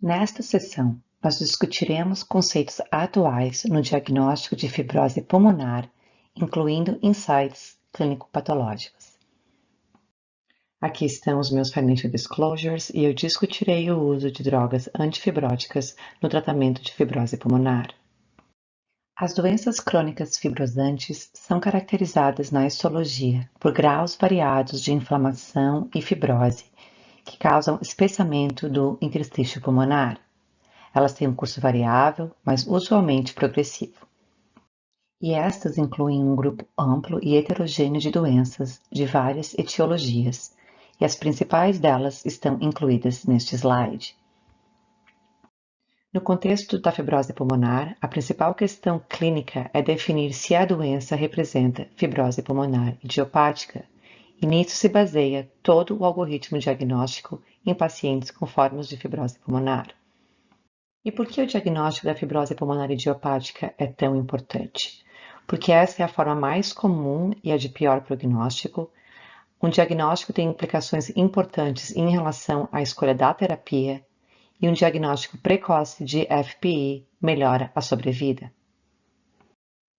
Nesta sessão, nós discutiremos conceitos atuais no diagnóstico de fibrose pulmonar, incluindo insights clínico-patológicos. Aqui estão os meus financial disclosures e eu discutirei o uso de drogas antifibróticas no tratamento de fibrose pulmonar. As doenças crônicas fibrosantes são caracterizadas na histologia por graus variados de inflamação e fibrose, que causam espessamento do interstício pulmonar. Elas têm um curso variável, mas usualmente progressivo. E estas incluem um grupo amplo e heterogêneo de doenças de várias etiologias, e as principais delas estão incluídas neste slide. No contexto da fibrose pulmonar, a principal questão clínica é definir se a doença representa fibrose pulmonar idiopática, e nisso se baseia todo o algoritmo diagnóstico em pacientes com formas de fibrose pulmonar. E por que o diagnóstico da fibrose pulmonar idiopática é tão importante? Porque essa é a forma mais comum e a de pior prognóstico. Um diagnóstico tem implicações importantes em relação à escolha da terapia, e um diagnóstico precoce de FPI melhora a sobrevida.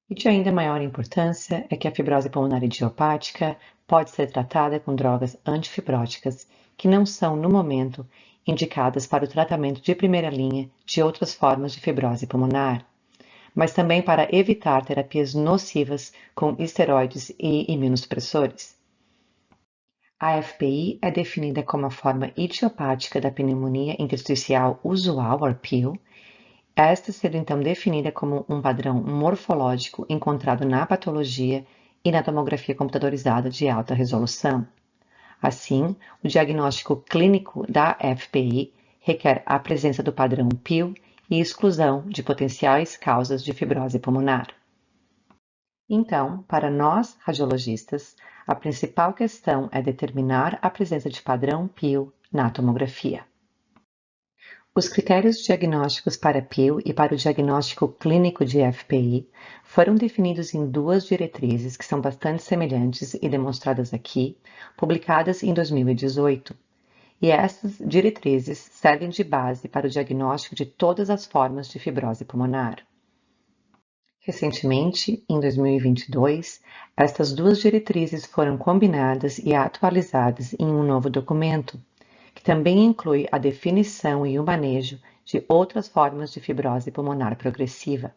E de ainda maior importância é que a fibrose pulmonar idiopática pode ser tratada com drogas antifibróticas que não são, no momento, indicadas para o tratamento de primeira linha de outras formas de fibrose pulmonar, mas também para evitar terapias nocivas com esteroides e imunossupressores. A FPI é definida como a forma idiopática da pneumonia intersticial usual, or PIL, esta sendo então definida como um padrão morfológico encontrado na patologia e na tomografia computadorizada de alta resolução. Assim, o diagnóstico clínico da FPI requer a presença do padrão PIL e exclusão de potenciais causas de fibrose pulmonar. Então, para nós radiologistas, a principal questão é determinar a presença de padrão PIL na tomografia. Os critérios diagnósticos para PIL e para o diagnóstico clínico de FPI foram definidos em duas diretrizes que são bastante semelhantes e demonstradas aqui, publicadas em 2018. E essas diretrizes servem de base para o diagnóstico de todas as formas de fibrose pulmonar. Recentemente, em 2022, estas duas diretrizes foram combinadas e atualizadas em um novo documento, que também inclui a definição e o manejo de outras formas de fibrose pulmonar progressiva.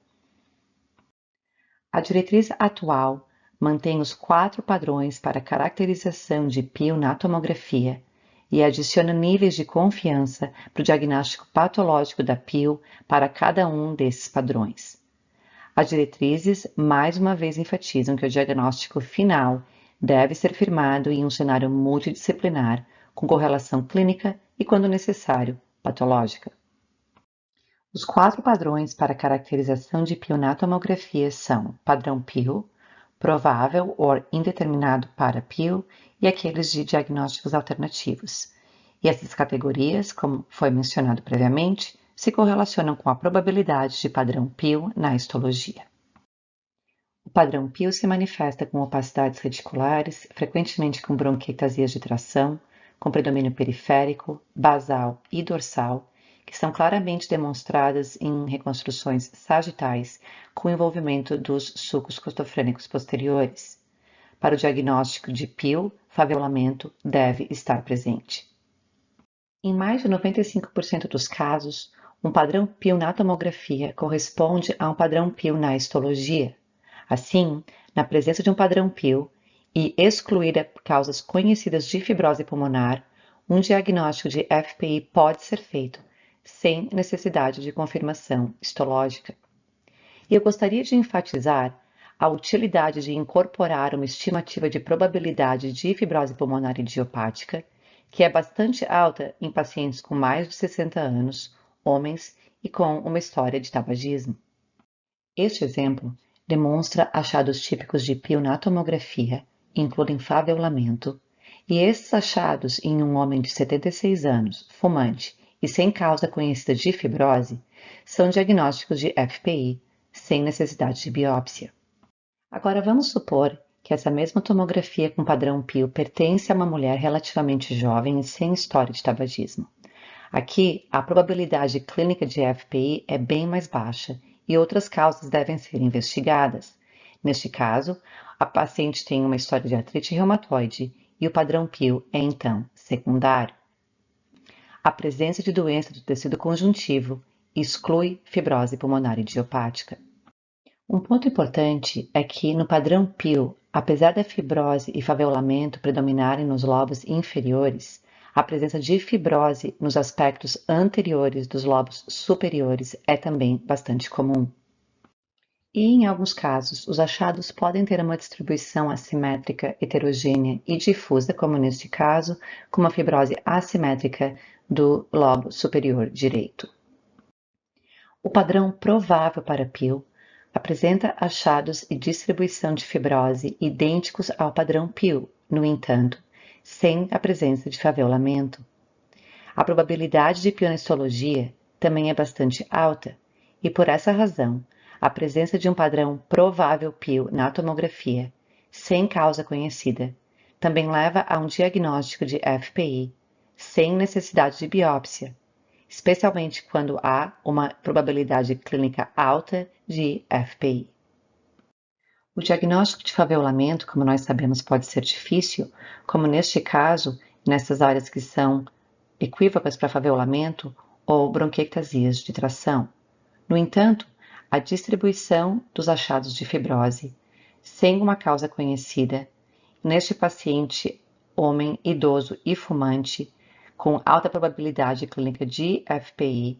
A diretriz atual mantém os 4 padrões para caracterização de PIL na tomografia e adiciona níveis de confiança para o diagnóstico patológico da PIL para cada um desses padrões. As diretrizes mais uma vez enfatizam que o diagnóstico final deve ser firmado em um cenário multidisciplinar, com correlação clínica e, quando necessário, patológica. Os 4 padrões para caracterização de PIL na tomografia são padrão PIL, provável ou indeterminado para PIL e aqueles de diagnósticos alternativos. E essas categorias, como foi mencionado previamente, se correlacionam com a probabilidade de padrão PIL na histologia. O padrão PIL se manifesta com opacidades reticulares, frequentemente com bronquiectasias de tração, com predomínio periférico, basal e dorsal, que são claramente demonstradas em reconstruções sagitais com envolvimento dos sulcos costofrênicos posteriores. Para o diagnóstico de PIL, favelamento deve estar presente. Em mais de 95% dos casos, um padrão PIL na tomografia corresponde a um padrão PIL na histologia. Assim, na presença de um padrão PIL e excluída causas conhecidas de fibrose pulmonar, um diagnóstico de FPI pode ser feito sem necessidade de confirmação histológica. E eu gostaria de enfatizar a utilidade de incorporar uma estimativa de probabilidade de fibrose pulmonar idiopática, que é bastante alta em pacientes com mais de 60 anos, homens e com uma história de tabagismo. Este exemplo demonstra achados típicos de PIL na tomografia, incluem favelamento, e esses achados em um homem de 76 anos, fumante e sem causa conhecida de fibrose, são diagnósticos de FPI, sem necessidade de biópsia. Agora vamos supor que essa mesma tomografia com padrão PIL pertence a uma mulher relativamente jovem e sem história de tabagismo. Aqui, a probabilidade clínica de FPI é bem mais baixa e outras causas devem ser investigadas. Neste caso, a paciente tem uma história de artrite reumatoide e o padrão PIL é então secundário. A presença de doença do tecido conjuntivo exclui fibrose pulmonar idiopática. Um ponto importante é que no padrão PIL, apesar da fibrose e faveolamento predominarem nos lobos inferiores, a presença de fibrose nos aspectos anteriores dos lobos superiores é também bastante comum. E, em alguns casos, os achados podem ter uma distribuição assimétrica, heterogênea e difusa, como neste caso, com uma fibrose assimétrica do lobo superior direito. O padrão provável para PIL apresenta achados e distribuição de fibrose idênticos ao padrão PIL, no entanto, sem a presença de faveolamento. A probabilidade de PIL na histologia também é bastante alta, e por essa razão, a presença de um padrão provável PIL na tomografia, sem causa conhecida, também leva a um diagnóstico de FPI, sem necessidade de biópsia, especialmente quando há uma probabilidade clínica alta de FPI. O diagnóstico de faveolamento, como nós sabemos, pode ser difícil, como neste caso, nessas áreas que são equívocas para faveolamento ou bronquiectasias de tração. No entanto, a distribuição dos achados de fibrose, sem uma causa conhecida, neste paciente homem idoso e fumante, com alta probabilidade clínica de FPI,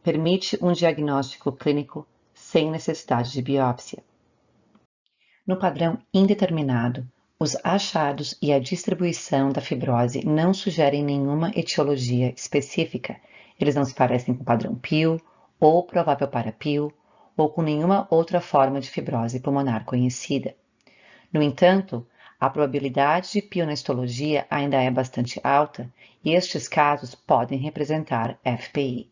permite um diagnóstico clínico sem necessidade de biópsia. No padrão indeterminado, os achados e a distribuição da fibrose não sugerem nenhuma etiologia específica. Eles não se parecem com o padrão PIL, ou provável para PIL, ou com nenhuma outra forma de fibrose pulmonar conhecida. No entanto, a probabilidade de PIL na histologia ainda é bastante alta e estes casos podem representar FPI.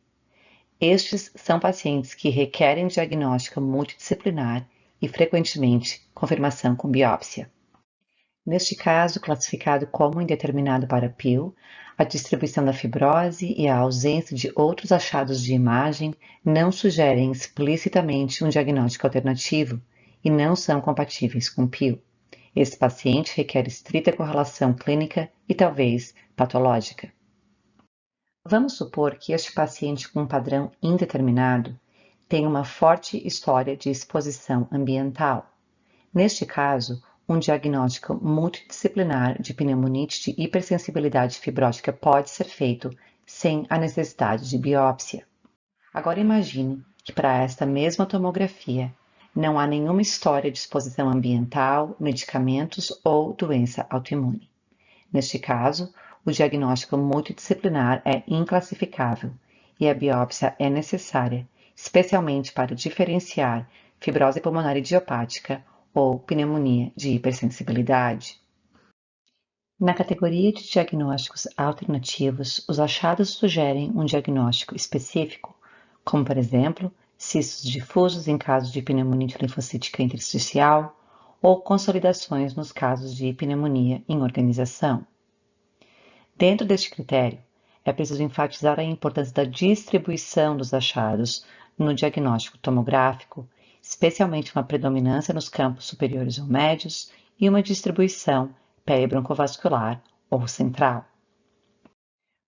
Estes são pacientes que requerem diagnóstico multidisciplinar e, frequentemente, confirmação com biópsia. Neste caso, classificado como indeterminado para PIL, a distribuição da fibrose e a ausência de outros achados de imagem não sugerem explicitamente um diagnóstico alternativo e não são compatíveis com PIL. Esse paciente requer estrita correlação clínica e talvez patológica. Vamos supor que este paciente com um padrão indeterminado tem uma forte história de exposição ambiental. Neste caso, um diagnóstico multidisciplinar de pneumonite de hipersensibilidade fibrótica pode ser feito sem a necessidade de biópsia. Agora imagine que para esta mesma tomografia não há nenhuma história de exposição ambiental, medicamentos ou doença autoimune. Neste caso, o diagnóstico multidisciplinar é inclassificável e a biópsia é necessária, especialmente para diferenciar fibrose pulmonar idiopática ou pneumonia de hipersensibilidade. Na categoria de diagnósticos alternativos, os achados sugerem um diagnóstico específico, como, por exemplo, cistos difusos em casos de pneumonite linfocítica intersticial ou consolidações nos casos de pneumonia em organização. Dentro deste critério, é preciso enfatizar a importância da distribuição dos achados no diagnóstico tomográfico, especialmente uma predominância nos campos superiores ou médios e uma distribuição peribroncovascular ou central.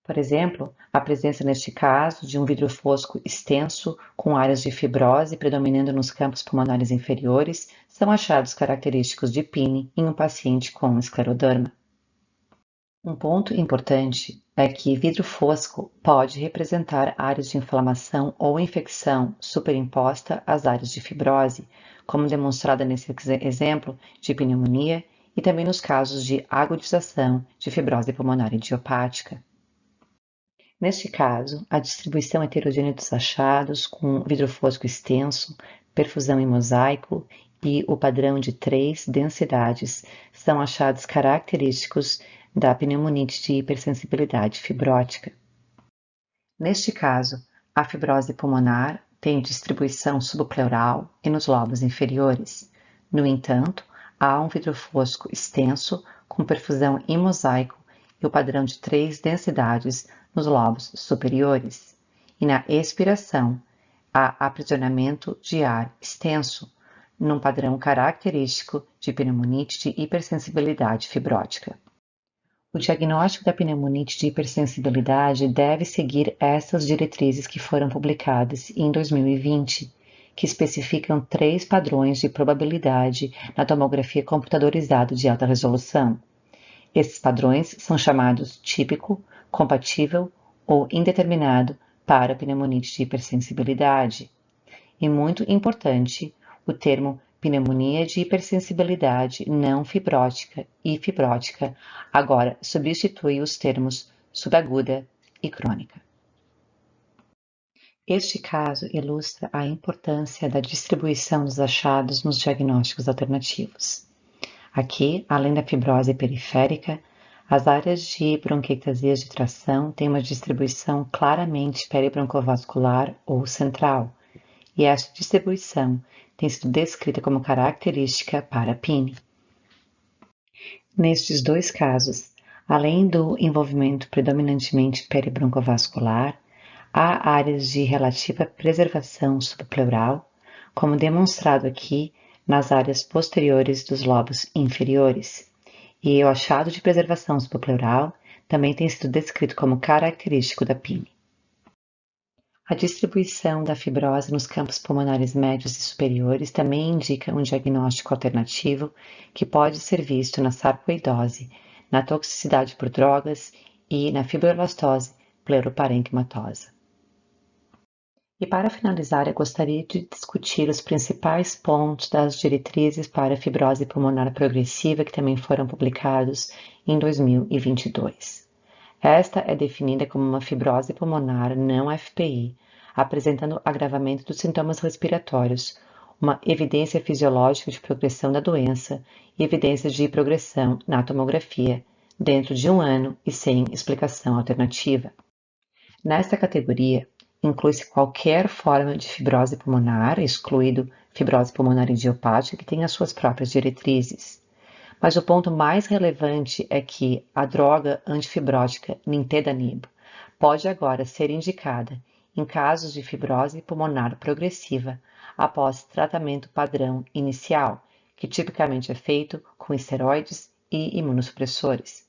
Por exemplo, a presença neste caso de um vidro fosco extenso com áreas de fibrose predominando nos campos pulmonares inferiores são achados característicos de PIN em um paciente com escleroderma. Um ponto importante é que vidro fosco pode representar áreas de inflamação ou infecção superimposta às áreas de fibrose, como demonstrada nesse exemplo de pneumonia e também nos casos de agudização de fibrose pulmonar idiopática. Neste caso, a distribuição heterogênea dos achados, com vidro fosco extenso, perfusão em mosaico e o padrão de 3 densidades, são achados característicos da pneumonite de hipersensibilidade fibrótica. Neste caso, a fibrose pulmonar tem distribuição subpleural e nos lobos inferiores. No entanto, há um vidro fosco extenso com perfusão em mosaico e o padrão de 3 densidades nos lobos superiores. E na expiração, há aprisionamento de ar extenso, num padrão característico de pneumonite de hipersensibilidade fibrótica. O diagnóstico da pneumonite de hipersensibilidade deve seguir essas diretrizes que foram publicadas em 2020, que especificam 3 padrões de probabilidade na tomografia computadorizada de alta resolução. Esses padrões são chamados típico, compatível ou indeterminado para pneumonite de hipersensibilidade. E muito importante, o termo pneumonia de hipersensibilidade não fibrótica e fibrótica agora substitui os termos subaguda e crônica. Este caso ilustra a importância da distribuição dos achados nos diagnósticos alternativos. Aqui, além da fibrose periférica, as áreas de bronquiectasias de tração têm uma distribuição claramente peribroncovascular ou central, e esta distribuição tem sido descrita como característica para PIN. Nestes 2 casos, além do envolvimento predominantemente peribroncovascular, há áreas de relativa preservação subpleural, como demonstrado aqui nas áreas posteriores dos lobos inferiores, e o achado de preservação subpleural também tem sido descrito como característico da PIN. A distribuição da fibrose nos campos pulmonares médios e superiores também indica um diagnóstico alternativo que pode ser visto na sarcoidose, na toxicidade por drogas e na fibroelastose pleuroparenquimatosa. E para finalizar, eu gostaria de discutir os principais pontos das diretrizes para a fibrose pulmonar progressiva que também foram publicados em 2022. Esta é definida como uma fibrose pulmonar não FPI, apresentando agravamento dos sintomas respiratórios, uma evidência fisiológica de progressão da doença e evidências de progressão na tomografia, dentro de 1 ano e sem explicação alternativa. Nesta categoria, inclui-se qualquer forma de fibrose pulmonar, excluído fibrose pulmonar idiopática, que tem as suas próprias diretrizes. Mas o ponto mais relevante é que a droga antifibrótica nintedanib pode agora ser indicada em casos de fibrose pulmonar progressiva após tratamento padrão inicial, que tipicamente é feito com esteroides e imunossupressores.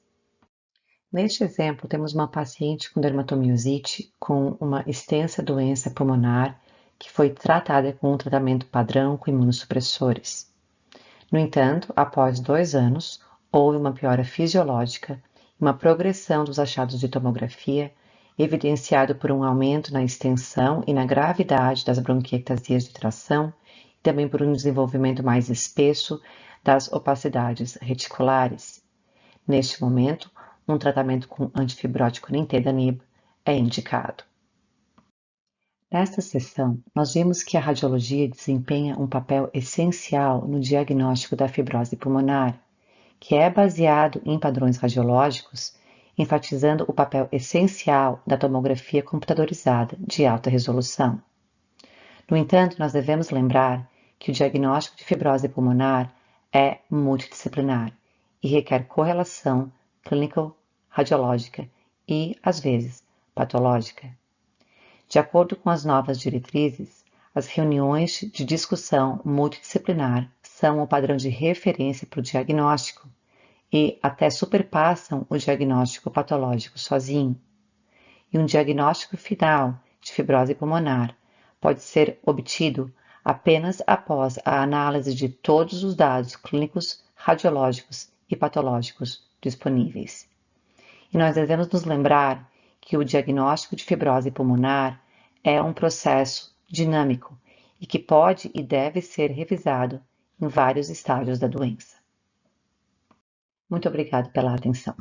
Neste exemplo, temos uma paciente com dermatomiosite com uma extensa doença pulmonar que foi tratada com um tratamento padrão com imunossupressores. No entanto, após 2 anos, houve uma piora fisiológica e uma progressão dos achados de tomografia, evidenciado por um aumento na extensão e na gravidade das bronquiectasias de tração e também por um desenvolvimento mais espesso das opacidades reticulares. Neste momento, um tratamento com antifibrótico nintedanib é indicado. Nesta sessão, nós vimos que a radiologia desempenha um papel essencial no diagnóstico da fibrose pulmonar, que é baseado em padrões radiológicos, enfatizando o papel essencial da tomografia computadorizada de alta resolução. No entanto, nós devemos lembrar que o diagnóstico de fibrose pulmonar é multidisciplinar e requer correlação clínico-radiológica e, às vezes, patológica. De acordo com as novas diretrizes, as reuniões de discussão multidisciplinar são o padrão de referência para o diagnóstico e até superpassam o diagnóstico patológico sozinho. E um diagnóstico final de fibrose pulmonar pode ser obtido apenas após a análise de todos os dados clínicos, radiológicos e patológicos disponíveis. E nós devemos nos lembrar que o diagnóstico de fibrose pulmonar é um processo dinâmico e que pode e deve ser revisado em vários estágios da doença. Muito obrigado pela atenção.